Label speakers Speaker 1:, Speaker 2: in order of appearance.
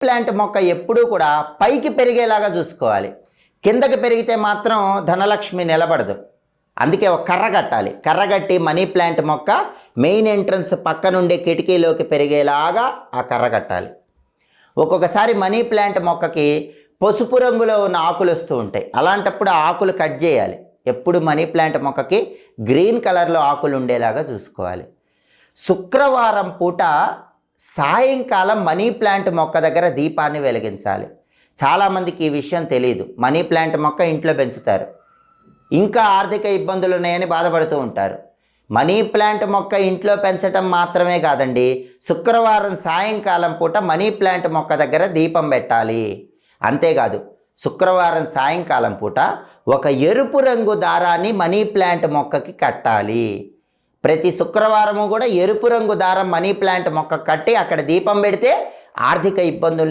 Speaker 1: Plant మొక్క ఎప్పుడూ కూడా పైకి పెరిగేలాగా చూసుకోవాలి. కిందకి పెరిగితే మాత్రం ధనలక్ష్మి నిలబడదు. అందుకే ఒక కర్ర కట్టాలి. కర్ర కట్టి మనీ ప్లాంట్ మొక్క మెయిన్ ఎంట్రన్స్ పక్క నుండి కిటికీలోకి పెరిగేలాగా ఆ కర్ర కట్టాలి. ఒక్కొక్కసారి మనీ ప్లాంట్ మొక్కకి పసుపు రంగులో ఉన్న ఆకులు వస్తూ ఉంటాయి. అలాంటప్పుడు ఆ ఆకులు కట్ చేయాలి. ఎప్పుడు మనీ ప్లాంట్ మొక్కకి గ్రీన్ కలర్లో ఆకులు ఉండేలాగా చూసుకోవాలి. శుక్రవారం పూట సాయంకాలం మనీ ప్లాంట్ మొక్క దగ్గర దీపాన్ని వెలిగించాలి. చాలామందికి ఈ విషయం తెలియదు. మనీ ప్లాంట్ మొక్క ఇంట్లో పెంచుతారు, ఇంకా ఆర్థిక ఇబ్బందులు ఉన్నాయని బాధపడుతూ ఉంటారు. మనీ ప్లాంట్ మొక్క ఇంట్లో పెంచడం మాత్రమే కాదండి, శుక్రవారం సాయంకాలం పూట మనీ ప్లాంట్ మొక్క దగ్గర దీపం పెట్టాలి. అంతేకాదు, శుక్రవారం సాయంకాలం పూట ఒక ఎరుపు రంగు దారాన్ని మనీ ప్లాంట్ మొక్కకి కట్టాలి. ప్రతి శుక్రవారము కూడా ఎరుపు రంగు దారం మనీ ప్లాంట్ మొక్క కట్టి అక్కడ దీపం పెడితే ఆర్థిక ఇబ్బందుల్ని